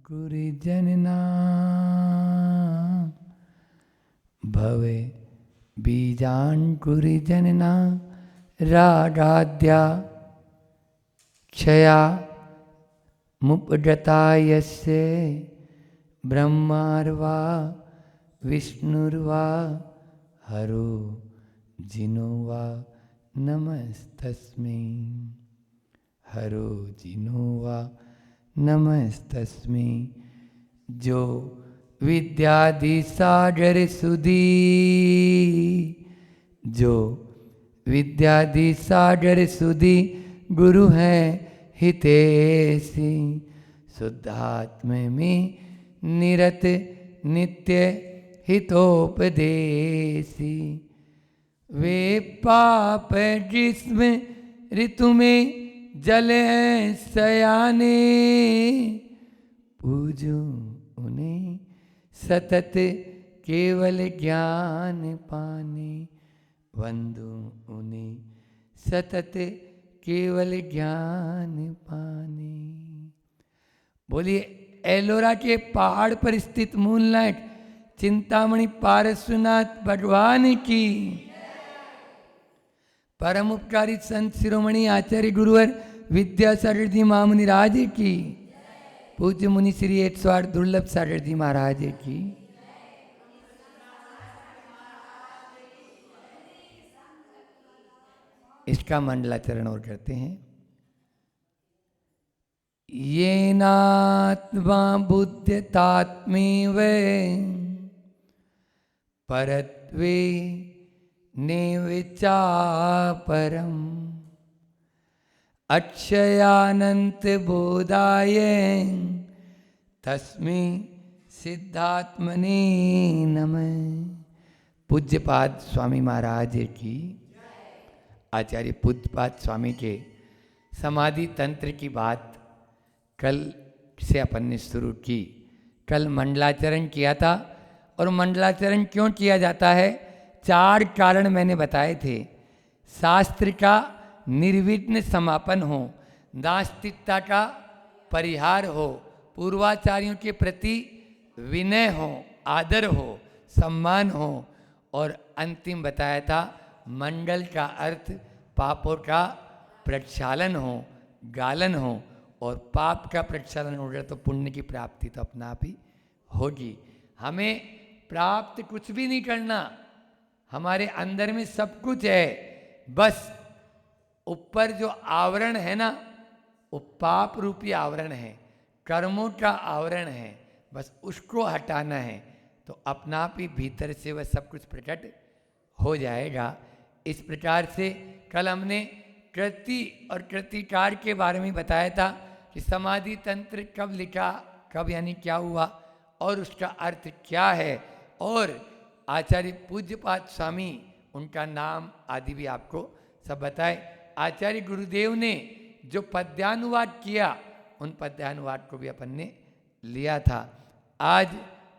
बीजाङ्कुरिजनना भवे बीजाङ्कुरिजनना रागाद्या क्षया मुपजता यस्य ब्रह्मार्वा विष्णुर्वा हरो जिनो वा नमस्तस्मै हरो जिनो वा नमस्तस्मै। जो विद्यादि सागर सुधी जो विद्यादि सागर सुधी गुरु हैं हितेशी शुद्धात्म में निरत नित्य हितोपदेशी। वे पाप जिस्म ऋतु में जले सयाने पूजो उन्हें सतत केवल ज्ञान पाने वंदो उन्हें सतत केवल ज्ञान पाने। बोलिए एलोरा के पहाड़ पर स्थित मूनलाइट चिंतामणि पारसनाथ भगवान की। परम उपकारी संत शिरोमणि आचार्य गुरुवर विद्यासागर जी महामुनि राज की। पूज्य मुनि श्री 108 दुर्लभ सागर जी महाराज की। इसका मंडलाचरण और करते हैं। येनात्मा बुद्ध्यतात्मेव परत्वे नेवचापरम अक्षयानंत बोधाय तस्मै सिद्धात्मने नमः। पूज्यपाद स्वामी महाराज की। आचार्य पूज्यपाद स्वामी के समाधि तंत्र की बात कल से अपन ने शुरू की। कल मंडलाचरण किया था और मंडलाचरण क्यों किया जाता है 4 कारण मैंने बताए थे। शास्त्र का निर्विघ्न समापन हो, नास्तिकता का परिहार हो, पूर्वाचार्यों के प्रति विनय हो, आदर हो, सम्मान हो और अंतिम बताया था मंडल का अर्थ पापों का प्रक्षालन हो, गालन हो और पाप का प्रक्षालन हो गया तो पुण्य की प्राप्ति तो अपना आप ही होगी। हमें प्राप्त कुछ भी नहीं करना, हमारे अंदर में सब कुछ है, बस ऊपर जो आवरण है ना वो पाप रूपी आवरण है, कर्मों का आवरण है, बस उसको हटाना है तो अपना आप ही भीतर से वह सब कुछ प्रकट हो जाएगा। इस प्रकार से कल हमने कृति और कृतिकार के बारे में बताया था कि समाधि तंत्र कब लिखा, कब यानी क्या हुआ और उसका अर्थ क्या है और आचार्य पूज्यपाद स्वामी उनका नाम आदि भी आपको सब बताए। आचार्य गुरुदेव ने जो पद्यानुवाद किया उन पद्यानुवाद को भी अपन ने लिया था। आज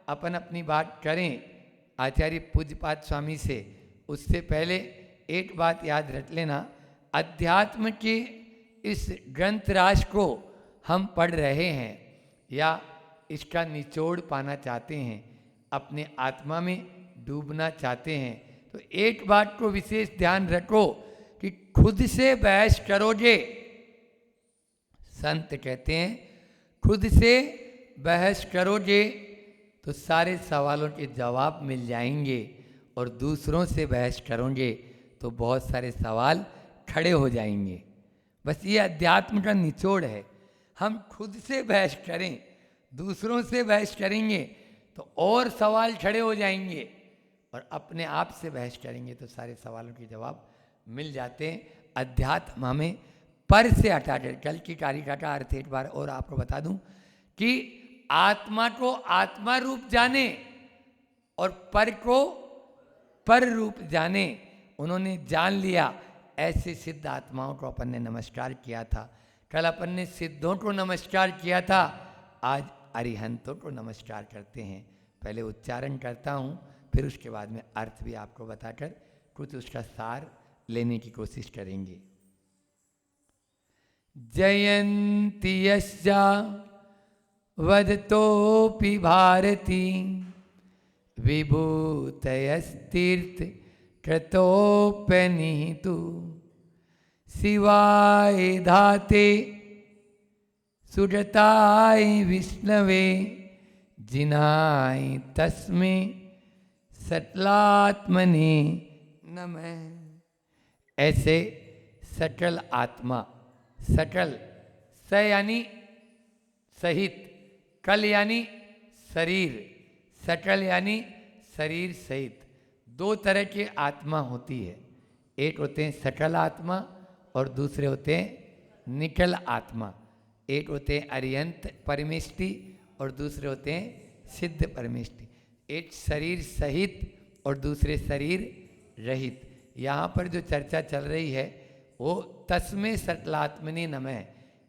अपन अपनी बात करें आचार्य पूज्यपाद स्वामी से, उससे पहले एक बात याद रख लेना। अध्यात्म के इस ग्रंथ राज को हम पढ़ रहे हैं या इसका निचोड़ पाना चाहते हैं, अपने आत्मा में डूबना चाहते हैं तो एक बात को विशेष ध्यान रखो कि खुद से बहस करोगे। संत कहते हैं खुद से बहस करोगे तो सारे सवालों के जवाब मिल जाएंगे और दूसरों से बहस करोगे तो बहुत सारे सवाल खड़े हो जाएंगे। बस ये अध्यात्म का निचोड़ है। हम खुद से बहस करें, दूसरों से बहस करेंगे तो और सवाल खड़े हो जाएंगे और अपने आप से बहस करेंगे तो सारे सवालों के जवाब मिल जाते हैं। अध्यात्म हमें पर से हटा कर, कल की कारिका का अर्थ एक बार और आपको बता दूं कि आत्मा को आत्मा रूप जाने और पर को पर रूप जाने। उन्होंने जान लिया। ऐसे सिद्ध आत्माओं को अपन ने नमस्कार किया था। कल अपन ने सिद्धों को नमस्कार किया था, आज अरिहंतों को नमस्कार करते हैं। पहले उच्चारण करता हूँ फिर उसके बाद में अर्थ भी आपको बताकर कुछ उसका सार लेने की कोशिश करेंगे। जयंती यस्या वदतोऽपि भारती विभूतयस्तीर्थ कृतोप्यनिहितो शिवाय धाते सुजताय विष्णवे जिनाय तस्मै सटलात्मने नमः। ऐसे सटल आत्मा, सटल स यानी सहित, कल यानी शरीर, सटल यानी शरीर सहित। दो तरह की आत्मा होती है, एक होते हैं सटल आत्मा और दूसरे होते हैं निटल आत्मा। एक होते हैं अरियंत परमेष्टि और दूसरे होते हैं सिद्ध परमेष्टि। एक शरीर सहित और दूसरे शरीर रहित। यहाँ पर जो चर्चा चल रही है वो तस्मै सटलात्मने नमः,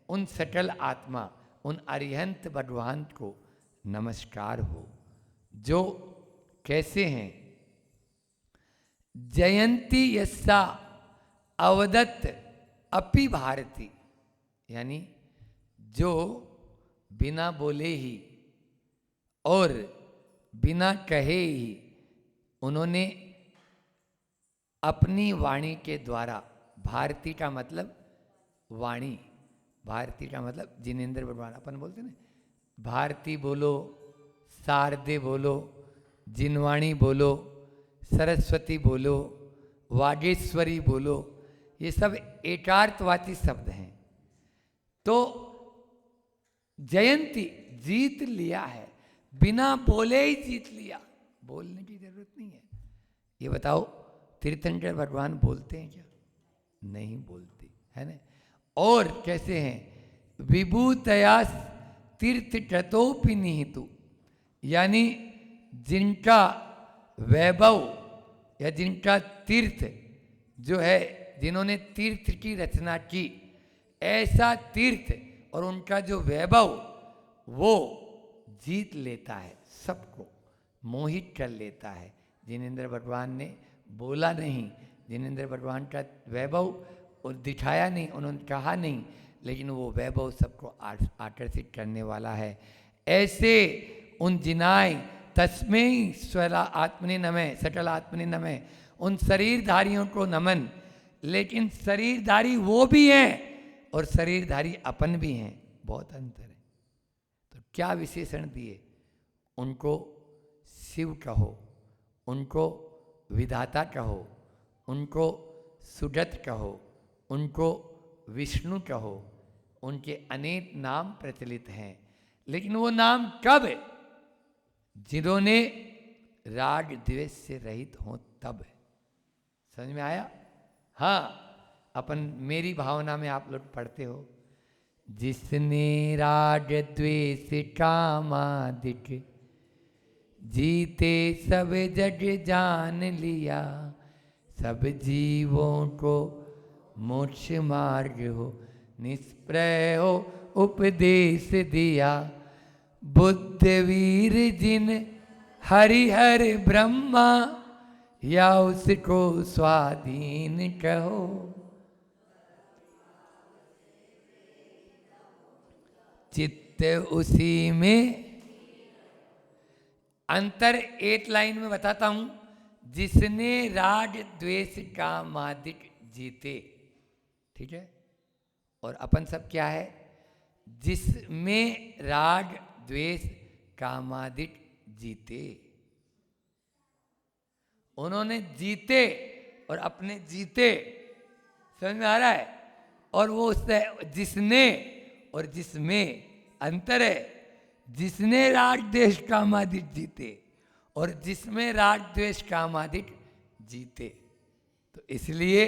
उन सटल आत्मा, उन अरिहंत भगवान को नमस्कार हो जो कैसे हैं। जयंती यस्सा अवदत्त अपि भारती, यानी जो बिना बोले ही और बिना कहे ही उन्होंने अपनी वाणी के द्वारा, भारती का मतलब वाणी, भारती का मतलब जिनेंद्र भगवान, अपन बोलते ना भारती बोलो, शारदे बोलो, जिनवाणी बोलो, सरस्वती बोलो, वागेश्वरी बोलो, ये सब एकार्थवाची शब्द हैं। तो जयंती जीत लिया है, बिना बोले ही जीत लिया, बोलने की जरूरत नहीं है। ये बताओ तीर्थंकर भगवान बोलते हैं क्या? नहीं बोलते, है ना। और कैसे हैं? विभूतयास तीर्थ कृतोपि निहितो, यानी जिनका वैभव या जिनका तीर्थ जो है, जिन्होंने तीर्थ की रचना की, ऐसा तीर्थ और उनका जो वैभव वो जीत लेता है, सबको मोहित कर लेता है। जिनेंद्र भगवान ने बोला नहीं, जिनेंद्र भगवान का वैभव और दिखाया नहीं, उन्होंने कहा नहीं, लेकिन वो वैभव सबको आकर्षित करने वाला है। ऐसे उन जिनाय तस्मै स्वरा आत्मने नमः, सटल आत्मने नमः, उन शरीरधारियों को नमन। लेकिन शरीरधारी वो भी हैं और शरीरधारी अपन भी हैं, बहुत अंतर है। तो क्या विशेषण दिए? उनको शिव कहो, उनको विधाता कहो, उनको सुगत कहो, उनको विष्णु कहो, उनके अनेक नाम प्रचलित हैं। लेकिन वो नाम कब? जिन्होंने राग द्वेष से रहित हों तब। समझ में आया? हाँ, अपन मेरी भावना में आप लोग पढ़ते हो, जिसने राग द्वेष कामादिक जीते सब जग जान लिया, सब जीवों को मोक्ष मार्ग हो निष्प्रय हो उपदेश दिया। बुद्ध वीर जिन हरिहर ब्रह्मा, या उसको स्वाधीन कहो। चित्त उसी में, अंतर एक लाइन में बताता हूं। जिसने राग द्वेष कामादिक जीते, ठीक है, और अपन सब क्या है? जिसमें राग द्वेष कामादिक जीते, उन्होंने जीते और अपने जीते। समझ में आ रहा है? और वो उससे जिसने और जिसमें अंतर है। जिसने राग द्वेष कामादिक जीते और जिसमें राग द्वेष कामादिक जीते, तो इसलिए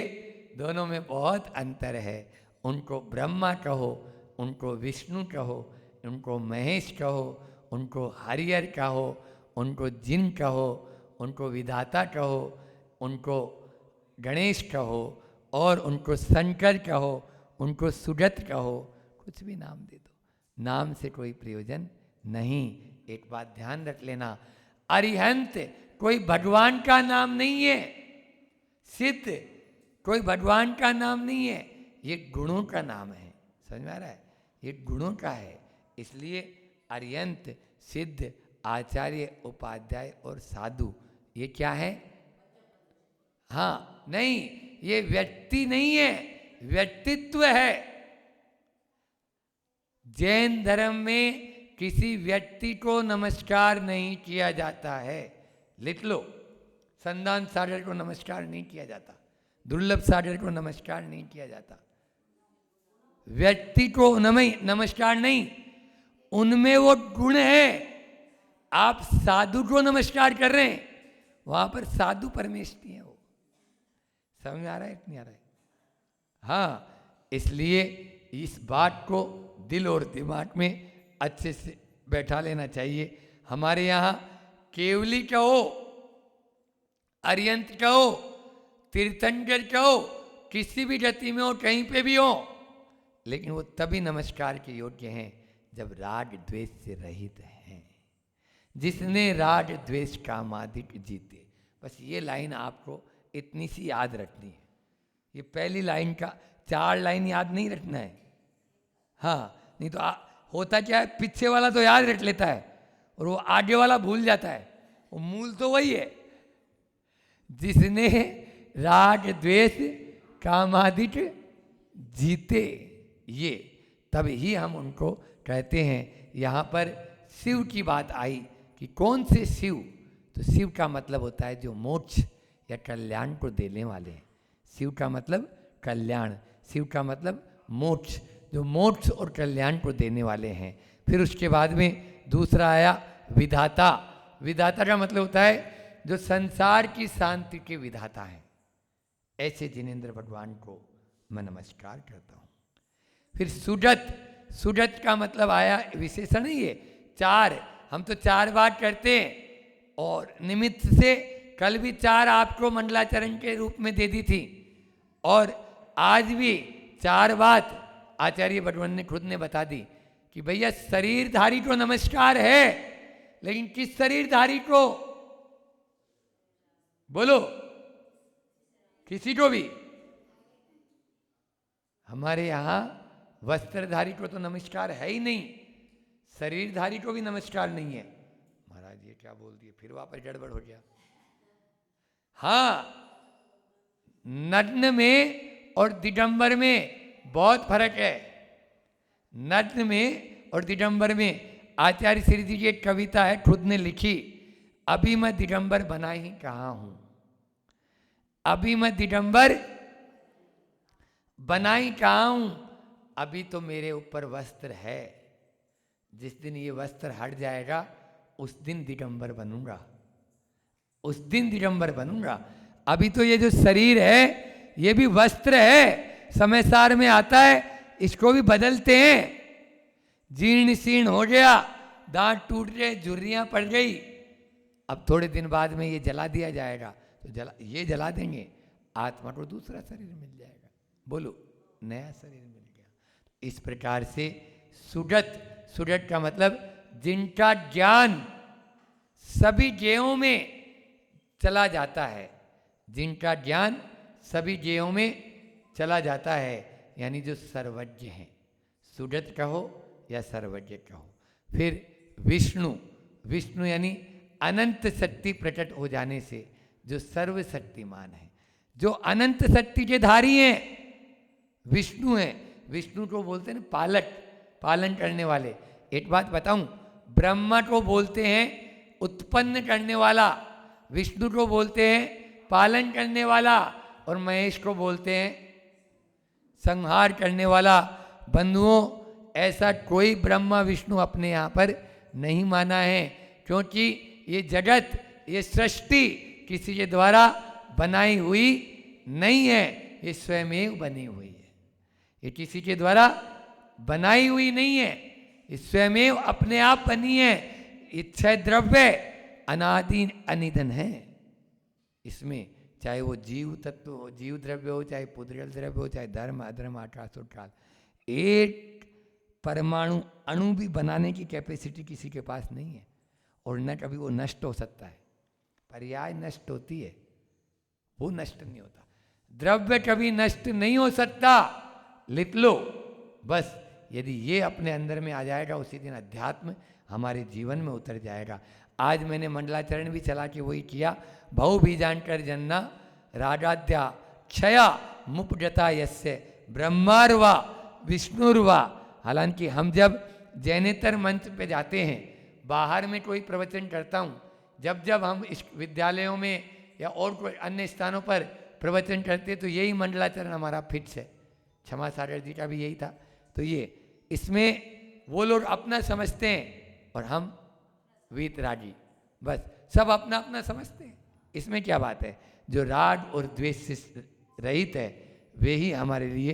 दोनों में बहुत अंतर है। उनको ब्रह्मा कहो, उनको विष्णु कहो, उनको महेश कहो, उनको हरिहर कहो, उनको जिन कहो, उनको विधाता कहो, उनको गणेश कहो, और उनको शंकर कहो, उनको सुगत कहो, कुछ भी नाम दे दो, नाम से कोई प्रयोजन नहीं। एक बात ध्यान रख लेना, अरिहंत कोई भगवान का नाम नहीं है, सिद्ध कोई भगवान का नाम नहीं है, ये गुणों का नाम है। समझ में आ रहा है? ये गुणों का है। इसलिए अर्यंत, सिद्ध, आचार्य, उपाध्याय और साधु, ये क्या है? हाँ नहीं, ये व्यक्ति नहीं है, व्यक्तित्व है। जैन धर्म में किसी व्यक्ति को नमस्कार नहीं किया जाता है। लिख लो, संदान सागर को नमस्कार नहीं किया जाता, दुर्लभ सागर को नमस्कार नहीं किया जाता। व्यक्ति को नमस्कार नहीं, उनमें वो गुण है। आप साधु को नमस्कार कर रहे हैं, वहां पर साधु परमेष्टि है। वो समझ में आ रहा है नहीं आ रहा है? हाँ, इसलिए इस बात को दिल और दिमाग में अच्छे से बैठा लेना चाहिए। हमारे यहाँ केवली कहो, अर्यंत कहो, तीर्थंकर कहो, किसी भी जाति में हो, कहीं पे भी हो, लेकिन वो तभी नमस्कार के योग्य हैं जब राग द्वेष से रहित हैं। जिसने राग द्वेष कामादिक जीते। बस ये लाइन आपको इतनी सी याद रखनी है। ये पहली लाइन का 4 लाइन याद नहीं रखना है। हाँ, नहीं तो होता क्या है, पीछे वाला तो याद रख लेता है और वो आगे वाला भूल जाता है। वो मूल तो वही है, जिसने राग द्वेष कामादिक जीते, ये तब ही हम उनको कहते हैं। यहाँ पर शिव की बात आई कि कौन से शिव, तो शिव का मतलब होता है जो मोक्ष या कल्याण को देने वाले हैं। शिव का मतलब कल्याण, शिव का मतलब मोक्ष, जो मोक्ष और कल्याण को देने वाले हैं। फिर उसके बाद में दूसरा आया विधाता। विधाता का मतलब होता है जो संसार की शांति के विधाता हैं। ऐसे जिनेंद्र भगवान को मैं नमस्कार करता हूँ। फिर सुजत, सुजत का मतलब आया विशेषण ही है 4, हम तो 4 बार करते हैं और निमित्त से कल भी 4 आपको मंडलाचरण के रूप में दे दी थी और आज भी 4 बात आचार्य भगवान ने खुद ने बता दी कि भैया शरीरधारी को नमस्कार है, लेकिन किस शरीरधारी को? बोलो, किसी को भी। हमारे यहाँ वस्त्रधारी को तो नमस्कार है ही नहीं, शरीरधारी को भी नमस्कार नहीं है। महाराज ये क्या बोल दिए, फिर वापस गड़बड़ हो गया। हाँ, नग्न में और दिगंबर में बहुत फर्क है। नग्न में और दिगंबर में आचार्य श्री जी की एक कविता है, खुद ने लिखी, अभी मैं दिगंबर बना ही कहाँ हूं, अभी मैं दिगंबर बना ही कहाँ हूं, अभी तो मेरे ऊपर वस्त्र है, जिस दिन ये वस्त्र हट जाएगा उस दिन दिगंबर बनूंगा, उस दिन दिगंबर बनूंगा। अभी तो ये जो शरीर है ये भी वस्त्र है, समय सार में आता है, इसको भी बदलते हैं। जीर्ण शीर्ण हो गया, दांत टूट गए, झुर्रियां पड़ गई, अब थोड़े दिन बाद में ये जला दिया जाएगा, तो ये जला देंगे, आत्मा को दूसरा शरीर मिल जाएगा। बोलो, नया शरीर मिल गया। इस प्रकार से सुगत, सुगत का मतलब जिनका ज्ञान सभी ज्ञेयों में चला जाता है, जिनका ज्ञान सभी ज्ञेयों में चला जाता है, यानी जो सर्वज्ञ हैं। सुगत कहो या सर्वज्ञ कहो। फिर विष्णु, विष्णु यानी अनंत शक्ति प्रकट हो जाने से जो सर्वशक्तिमान है, जो अनंत शक्ति के धारी हैं, विष्णु हैं। विष्णु को बोलते हैं पालक, पालन करने वाले। एक बात बताऊं, ब्रह्मा को बोलते हैं उत्पन्न करने वाला, विष्णु को बोलते हैं पालन करने वाला, और महेश को बोलते हैं संहार करने वाला। बंधुओं, ऐसा कोई ब्रह्मा विष्णु अपने यहाँ पर नहीं माना है, क्योंकि ये जगत, ये सृष्टि किसी के द्वारा बनाई हुई नहीं है, ये स्वयमेव बनी हुई है। ये किसी के द्वारा बनाई हुई नहीं है, ये स्वयमेव अपने आप बनी है। इच्छा द्रव्य अनादि अनिधन है। इसमें चाहे वो जीव तत्व हो, जीव द्रव्य हो, चाहे पुद्गल द्रव्य हो, चाहे धर्म अधर्म आकाश और काल, एक परमाणु अणु भी बनाने की कैपेसिटी किसी के पास नहीं है, और न कभी वो नष्ट हो सकता है। पर्याय नष्ट होती है, वो नष्ट नहीं होता। द्रव्य कभी नष्ट नहीं हो सकता, लिख लो बस। यदि ये अपने अंदर में आ जाएगा उसी दिन अध्यात्म हमारे जीवन में उतर जाएगा। आज मैंने मंडलाचरण भी चला के वही किया, भव भी जानकर जन्ना राजाद्या क्षया मुपजता यस्य ब्रह्मार्वा विष्णुर्वा। हालांकि हम जब जैनेतर मंच पे जाते हैं, बाहर में कोई प्रवचन करता हूँ, जब जब हम इस विद्यालयों में या और कोई अन्य स्थानों पर प्रवचन करते तो यही मंडलाचरण हमारा फिक्स है। क्षमा सागर जी का भी यही था। तो ये इसमें वो लोग अपना समझते हैं और हम वीतरागी, बस सब अपना अपना समझते हैं। इसमें क्या बात है? जो राग और द्वेष से रहित है वे ही हमारे लिए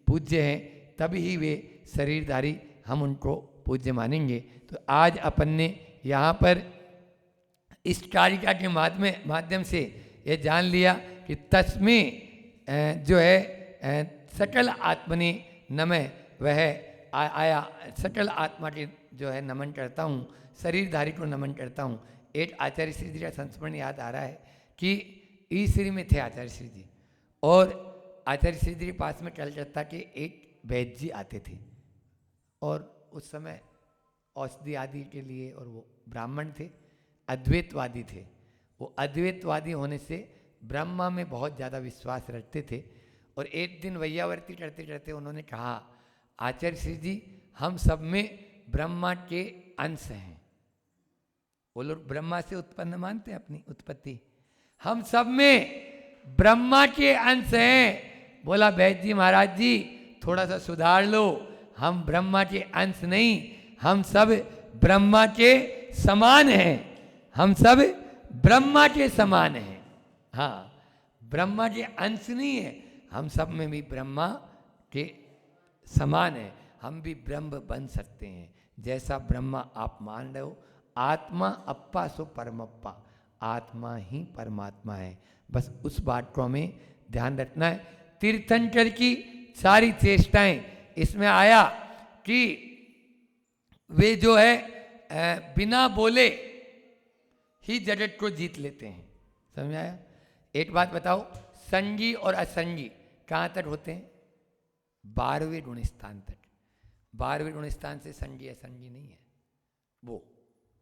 पूज्य हैं, तभी ही वे शरीरधारी हम उनको पूज्य मानेंगे। तो आज अपन ने यहाँ पर इस कारिका के माध्यम से ये जान लिया कि तस्मै जो है सकल आत्मने नमः, वह आया सकल आत्मा के जो है नमन करता हूँ, शरीरधारी को नमन करता हूँ। एक आचार्य श्री जी का संस्मरण याद आ रहा है कि ईश्वरी में थे आचार्य श्री जी, और आचार्य श्री जी के पास में कलकत्ता के एक वैद्य जी आते थे, और उस समय औषधि आदि के लिए, और वो ब्राह्मण थे, अद्वैतवादी थे। वो अद्वैतवादी होने से ब्रह्मा में बहुत ज़्यादा विश्वास रखते थे। और एक दिन वैयावर्ती करते करते उन्होंने कहा, आचार्य श्री जी हम सब में ब्रह्मा के अंश हैं। वो लोग ब्रह्मा से उत्पन्न मानते हैं अपनी उत्पत्ति, हम सब में ब्रह्मा के अंश हैं। बोला वैद्य जी महाराज जी थोड़ा सा सुधार लो, हम ब्रह्मा के अंश नहीं, हम सब ब्रह्मा के समान हैं, हम सब ब्रह्मा के समान हैं। हाँ, ब्रह्मा के अंश नहीं है, हम सब में भी ब्रह्मा के समान है, हम भी ब्रह्म बन सकते हैं। जैसा ब्रह्मा आप मान रहे हो, आत्मा अप्पा सो परमप्पा, आत्मा ही परमात्मा है। बस उस बात को हमें ध्यान रखना है। तीर्थंकर की सारी चेष्टाएं इसमें आया कि वे जो है बिना बोले ही जगत को जीत लेते हैं। समझ आया? एक बात बताओ, संगी और असंगी कहाँ तक होते हैं? 12वें गुण स्थान तक। 12वें गुण स्थान से संगी असंगी नहीं है वो।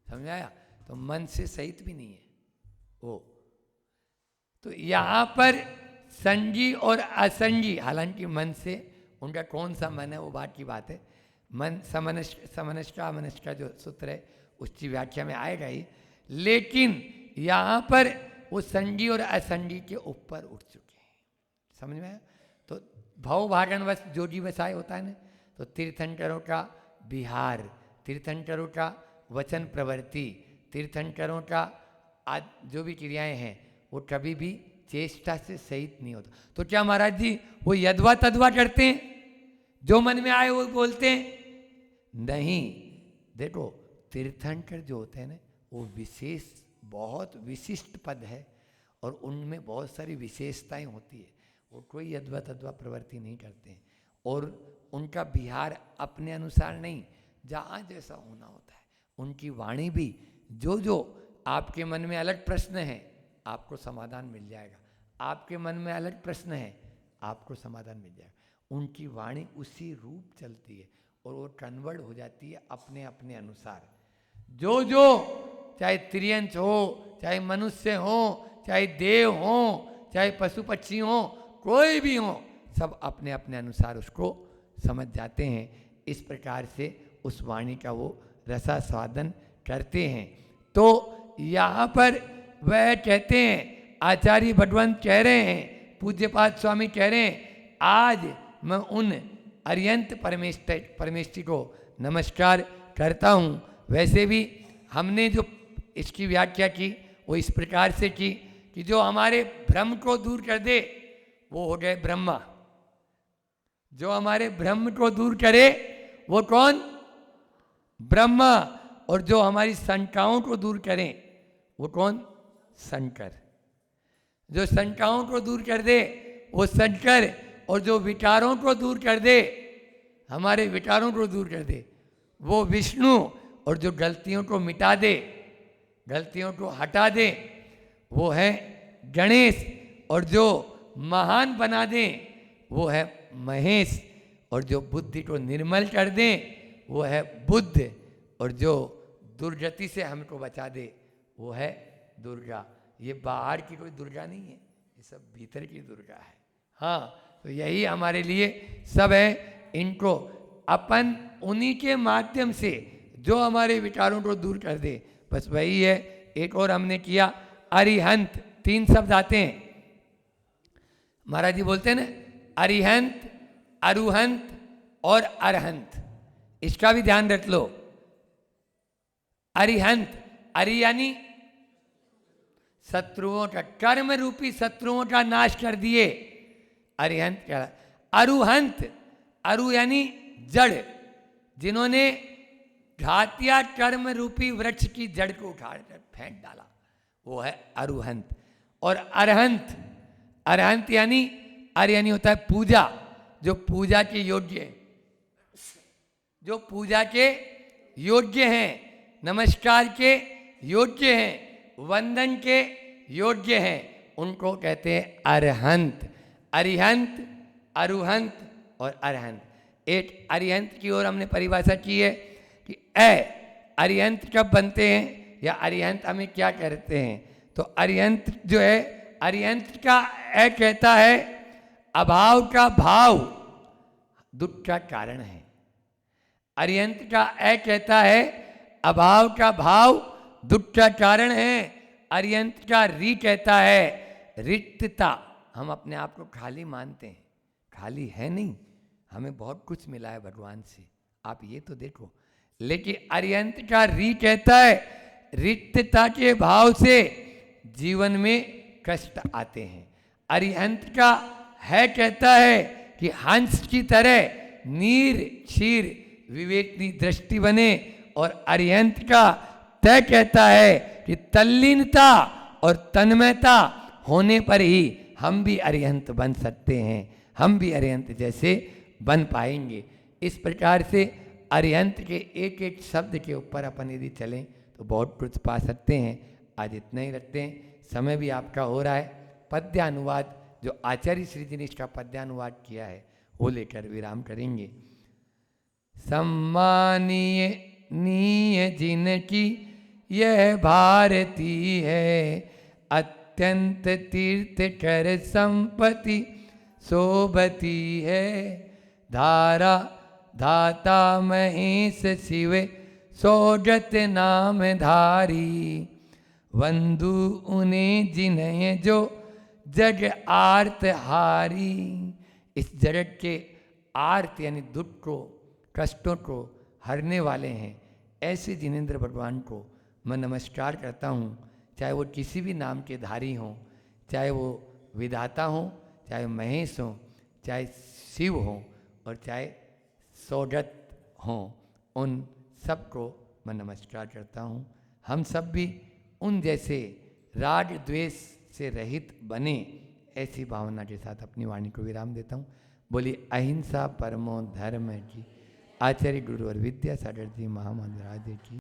समझ आया? तो मन से सहित भी नहीं है वो। तो यहाँ पर संगी और असंगी, हालांकि मन से उनका कौन सा मन है वो बात की बात है। मन समनष्का अमनष्का जो सूत्र है उसकी व्याख्या में आएगा ही, लेकिन यहाँ पर वो संगी और असंगी के ऊपर उठ चुके हैं। समझ में आया? तो भव भागनवश जोगी वसाय होता है ना, तो तीर्थंकरों का विहार, तीर्थंकरों का वचन प्रवृत्ति, तीर्थंकरों का जो भी क्रियाएं हैं वो कभी भी चेष्टा से सहित नहीं होता। तो क्या महाराज जी वो यदवा तदवा करते हैं, जो मन में आए वो बोलते हैं? नहीं। देखो तीर्थंकर जो होते हैं ना वो विशेष, बहुत विशिष्ट पद है और उनमें बहुत सारी विशेषताएं होती है। वो कोई यदवा तदवा प्रवृत्ति नहीं करते हैं और उनका विहार अपने अनुसार नहीं, जहाँ जैसा होना होता है। उनकी वाणी भी जो आपके मन में अलग प्रश्न है आपको समाधान मिल जाएगा, आपके मन में अलग प्रश्न है आपको समाधान मिल जाएगा। उनकी वाणी उसी रूप चलती है और वो कन्वर्ट हो जाती है अपने अपने अनुसार। जो चाहे त्रियंश हो, चाहे मनुष्य हो, चाहे देव हो, चाहे पशु पक्षी हो, कोई भी हो, सब अपने अपने अनुसार उसको समझ जाते हैं। इस प्रकार से उस वाणी का वो रसास्वादन करते हैं। तो यहाँ पर वह कहते हैं, आचार्य भगवंत कह रहे हैं, पूज्यपाद स्वामी कह रहे हैं, आज मैं उन अरियंत परमेष्ठी को नमस्कार करता हूँ। वैसे भी हमने जो इसकी व्याख्या की वो इस प्रकार से की कि जो हमारे भ्रम को दूर कर दे वो हो गए ब्रह्मा। जो हमारे भ्रम को दूर करे वो कौन? ब्रह्मा। और जो हमारी शंकाओं को दूर करें वो कौन? शंकर। जो शंकाओं को दूर कर दे वो शंकर, और जो विचारों को दूर कर दे, हमारे विचारों को दूर कर दे, वो विष्णु। और जो गलतियों को मिटा दे, गलतियों को हटा दे, वो है गणेश। और जो महान बना दे वो है महेश। और जो बुद्धि को निर्मल कर दें वो है बुद्ध, और जो दुर्गति से हमको बचा दे वो है दुर्गा। ये बाहर की कोई दुर्गा नहीं है, ये सब भीतर की दुर्गा है। हाँ, तो यही हमारे लिए सब है। इनको अपन उन्हीं के माध्यम से जो हमारे विचारों को दूर कर दे, बस वही है। एक और हमने किया अरिहंत, 3 शब्द आते हैं। महाराज जी बोलते हैं ना, अरिहंत, अरुहंत और अरहंत। इसका भी ध्यान रख लो। अरिहंत, अरि यानी शत्रुओं का, कर्म रूपी शत्रुओं का नाश कर दिए, अरिहंत क्या। अरुहंत, अरु यानी जड़, जिन्होंने घातिया कर्म रूपी वृक्ष की जड़ को उठाड़ कर फेंक डाला, वो है अरुहंत। और अरहंत, अरहंत यानी, अर यानी होता है पूजा, जो पूजा के योग्य है, जो पूजा के योग्य हैं, नमस्कार के योग्य हैं, वंदन के योग्य हैं, उनको कहते हैं अरहंत। अरिहंत, अरुहंत और अरहंत। एक अरिहंत की ओर हमने परिभाषा की है कि अरिहंत कब बनते हैं या अरिहंत हमें क्या कहते हैं। तो अरिहंत जो है, अरिहंत का कहता है अभाव का भाव दुख का कारण है। अरिहंत का कहता है अभाव का भाव दुख का कारण है। अरिहंत का री कहता है रिक्तता। हम अपने आप को खाली मानते हैं, खाली है नहीं, हमें बहुत कुछ मिला है भगवान से, आप ये तो देखो। लेकिन अरिहंत का री कहता है रिक्तता के भाव से जीवन में कष्ट आते हैं। अरिहंत का है कहता है कि हंस की तरह नीर क्षीर विवेकनी दृष्टि बने। और अरिहंत का तय कहता है कि तल्लीनता और तन्मयता होने पर ही हम भी अरिहंत बन सकते हैं, हम भी अरिहंत जैसे बन पाएंगे। इस प्रकार से अरिहंत के एक एक शब्द के ऊपर अपन यदि चलें तो बहुत कुछ पा सकते हैं। आज इतना ही रखते हैं, समय भी आपका हो रहा है। पद्यानुवाद जो आचार्य श्री जी ने इसका पद्यानुवाद किया है वो लेकर विराम करेंगे। सम्मानीय नीय जिनकी यह भारती है, अत्यंत तीर्थ कर संपत्ति शोभती है। धारा धाता महेश शिव सोजत नाम धारी, वंदु उन्हें जिन्हें जो जग आर्त हारी। इस जगत के आर्त यानी दुख को, कष्टों को हरने वाले हैं, ऐसे जिनेंद्र भगवान को मैं नमस्कार करता हूँ। चाहे वो किसी भी नाम के धारी हों, चाहे वो विधाता हों, चाहे महेश हों, चाहे शिव हों और चाहे सौगत हों, उन सबको मैं नमस्कार करता हूँ। हम सब भी उन जैसे राग द्वेष से रहित बने, ऐसी भावना के साथ अपनी वाणी को विराम देता हूँ। बोलिए अहिंसा परमो धर्म की। आचार्य गुरु और विद्यासागर जी महामंडराज की।